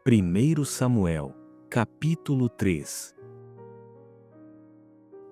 1 Samuel, capítulo 3.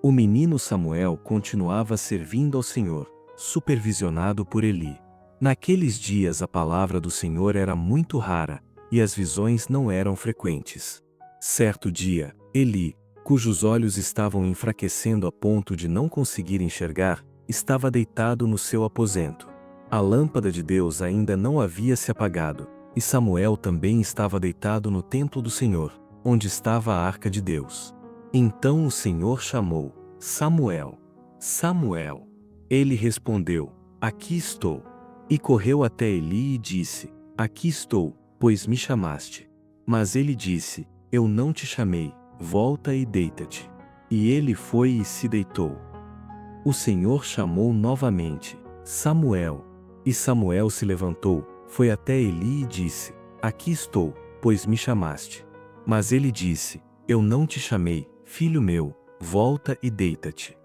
O menino Samuel continuava servindo ao Senhor, supervisionado por Eli. Naqueles dias a palavra do Senhor era muito rara, e as visões não eram frequentes. Certo dia, Eli, cujos olhos estavam enfraquecendo a ponto de não conseguir enxergar, estava deitado no seu aposento. A lâmpada de Deus ainda não havia se apagado, e Samuel também estava deitado no templo do Senhor, onde estava a arca de Deus. Então o Senhor chamou: Samuel, Samuel. Ele respondeu: Aqui estou. E correu até Eli e disse: Aqui estou, pois me chamaste. Mas ele disse: Eu não te chamei, volta e deita-te. E ele foi e se deitou. O Senhor chamou novamente: Samuel. E Samuel se levantou, foi até Eli e disse: Aqui estou, pois me chamaste. Mas ele disse: Eu não te chamei, filho meu, volta e deita-te.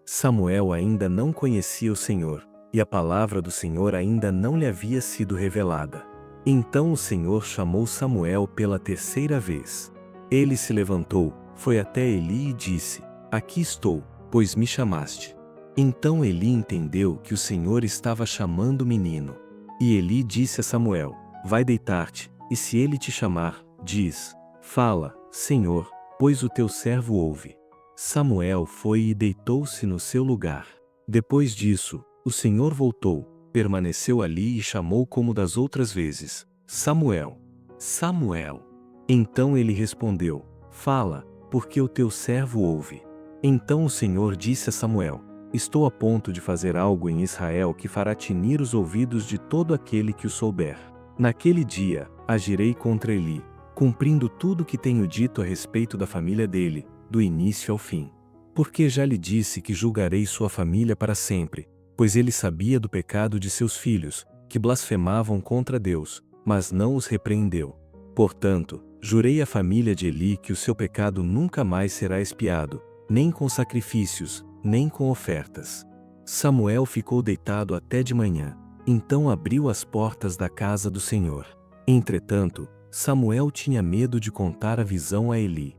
Samuel ainda não conhecia o Senhor, e a palavra do Senhor ainda não lhe havia sido revelada. Então o Senhor chamou Samuel pela terceira vez. Ele se levantou, foi até Eli e disse: Aqui estou, pois me chamaste. Então Eli entendeu que o Senhor estava chamando o menino. E Eli disse a Samuel: Vai deitar-te, e se ele te chamar, diz: Fala, Senhor, pois o teu servo ouve. Samuel foi e deitou-se no seu lugar. Depois disso, o Senhor voltou, permaneceu ali e chamou como das outras vezes: Samuel, Samuel. Então ele respondeu: Fala, porque o teu servo ouve. Então o Senhor disse a Samuel: Estou a ponto de fazer algo em Israel que fará tinir os ouvidos de todo aquele que o souber. Naquele dia, agirei contra Eli, cumprindo tudo o que tenho dito a respeito da família dele, do início ao fim. Porque já lhe disse que julgarei sua família para sempre, pois ele sabia do pecado de seus filhos, que blasfemavam contra Deus, mas não os repreendeu. Portanto, jurei à família de Eli que o seu pecado nunca mais será expiado, nem com sacrifícios, nem com ofertas. Samuel ficou deitado até de manhã, então abriu as portas da casa do Senhor. Entretanto, Samuel tinha medo de contar a visão a Eli.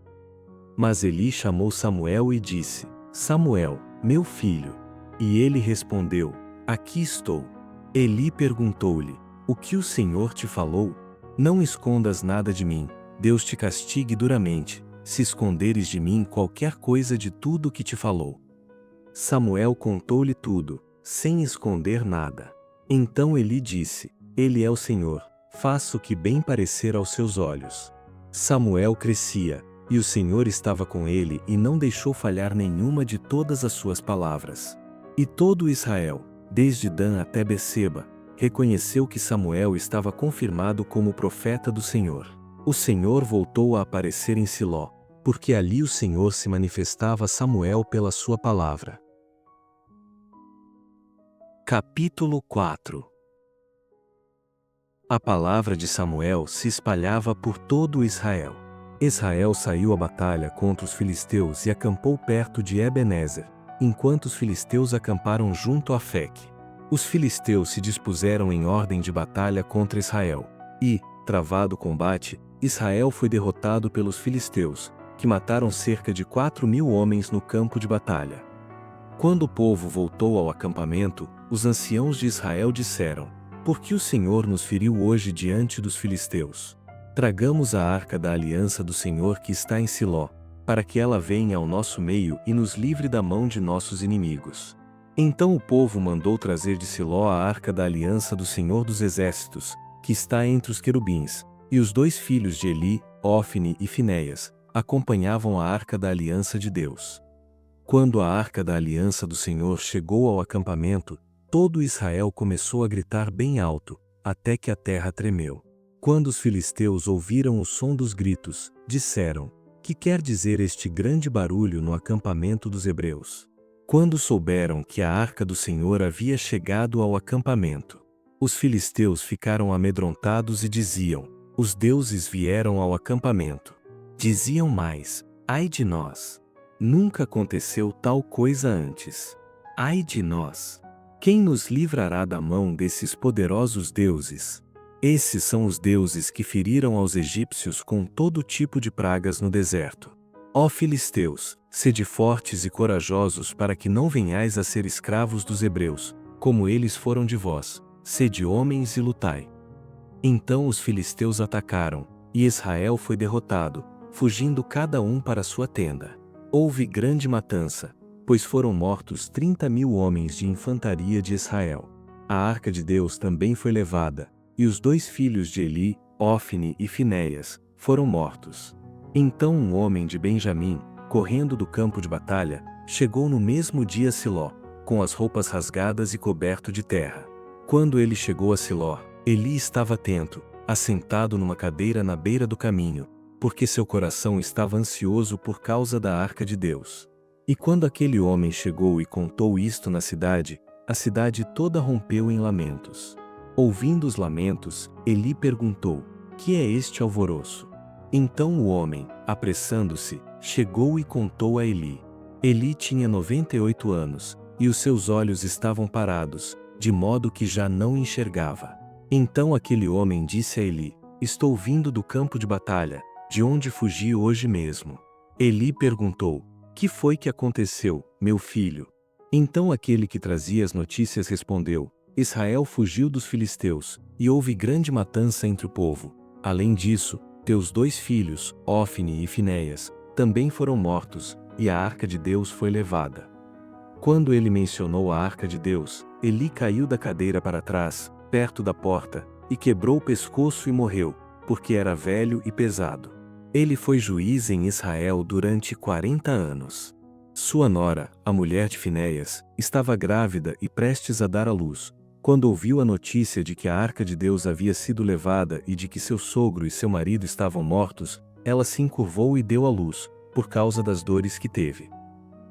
Mas Eli chamou Samuel e disse: Samuel, meu filho. E ele respondeu: Aqui estou. Eli perguntou-lhe: O que o Senhor te falou? Não escondas nada de mim, Deus te castigue duramente, se esconderes de mim qualquer coisa de tudo o que te falou. Samuel contou-lhe tudo, sem esconder nada. Então Eli disse: Ele é o Senhor, faça o que bem parecer aos seus olhos. Samuel crescia, e o Senhor estava com ele e não deixou falhar nenhuma de todas as suas palavras. E todo Israel, desde Dan até Beceba, reconheceu que Samuel estava confirmado como profeta do Senhor. O Senhor voltou a aparecer em Siló, porque ali o Senhor se manifestava a Samuel pela sua palavra. Capítulo 4. A palavra de Samuel se espalhava por todo Israel. Israel saiu à batalha contra os filisteus e acampou perto de Ebenezer, enquanto os filisteus acamparam junto a Afec. Os filisteus se dispuseram em ordem de batalha contra Israel, e, travado o combate, Israel foi derrotado pelos filisteus, que mataram cerca de 4.000 homens no campo de batalha. Quando o povo voltou ao acampamento, os anciãos de Israel disseram: Por que o Senhor nos feriu hoje diante dos filisteus? Tragamos a arca da aliança do Senhor que está em Siló, para que ela venha ao nosso meio e nos livre da mão de nossos inimigos. Então o povo mandou trazer de Siló a arca da aliança do Senhor dos Exércitos, que está entre os querubins, e os 2 filhos de Eli, Ofni e Finéias, acompanhavam a arca da aliança de Deus. Quando a arca da aliança do Senhor chegou ao acampamento, todo Israel começou a gritar bem alto, até que a terra tremeu. Quando os filisteus ouviram o som dos gritos, disseram: Que quer dizer este grande barulho no acampamento dos hebreus? Quando souberam que a arca do Senhor havia chegado ao acampamento, os filisteus ficaram amedrontados e diziam: Os deuses vieram ao acampamento. Diziam mais: Ai de nós! Nunca aconteceu tal coisa antes. Ai de nós! Quem nos livrará da mão desses poderosos deuses? Esses são os deuses que feriram aos egípcios com todo tipo de pragas no deserto. Ó filisteus, sede fortes e corajosos para que não venhais a ser escravos dos hebreus, como eles foram de vós, sede homens e lutai. Então os filisteus atacaram, e Israel foi derrotado, fugindo cada um para sua tenda. Houve grande matança, pois foram mortos 30.000 homens de infantaria de Israel. A arca de Deus também foi levada, e os 2 filhos de Eli, Ofni e Finéias, foram mortos. Então um homem de Benjamim, correndo do campo de batalha, chegou no mesmo dia a Siló, com as roupas rasgadas e coberto de terra. Quando ele chegou a Siló, Eli estava atento, assentado numa cadeira na beira do caminho, porque seu coração estava ansioso por causa da arca de Deus. E quando aquele homem chegou e contou isto na cidade, a cidade toda rompeu em lamentos. Ouvindo os lamentos, Eli perguntou: que é este alvoroço? Então o homem, apressando-se, chegou e contou a Eli. Eli tinha 98 anos, e os seus olhos estavam parados, de modo que já não enxergava. Então aquele homem disse a Eli: estou vindo do campo de batalha, de onde fugi hoje mesmo. Eli perguntou: que foi que aconteceu, meu filho? Então aquele que trazia as notícias respondeu: Israel fugiu dos filisteus, e houve grande matança entre o povo. Além disso, teus 2 filhos, Ofni e Finéias, também foram mortos, e a arca de Deus foi levada. Quando ele mencionou a arca de Deus, Eli caiu da cadeira para trás, perto da porta, e quebrou o pescoço e morreu, porque era velho e pesado. Ele foi juiz em Israel durante 40 anos. Sua nora, a mulher de Finéias, estava grávida e prestes a dar à luz. Quando ouviu a notícia de que a arca de Deus havia sido levada e de que seu sogro e seu marido estavam mortos, ela se encurvou e deu à luz, por causa das dores que teve.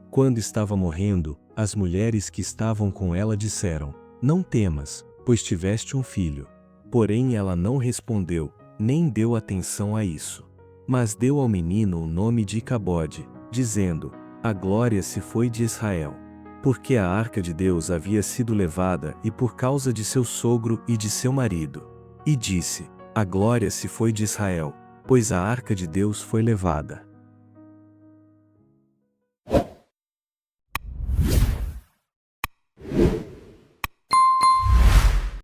Quando estava morrendo, as mulheres que estavam com ela disseram: não temas, pois tiveste um filho. Porém ela não respondeu, nem deu atenção a isso. Mas deu ao menino o nome de Icabode, dizendo: a glória se foi de Israel. Porque a arca de Deus havia sido levada e por causa de seu sogro e de seu marido. E disse: a glória se foi de Israel, pois a arca de Deus foi levada.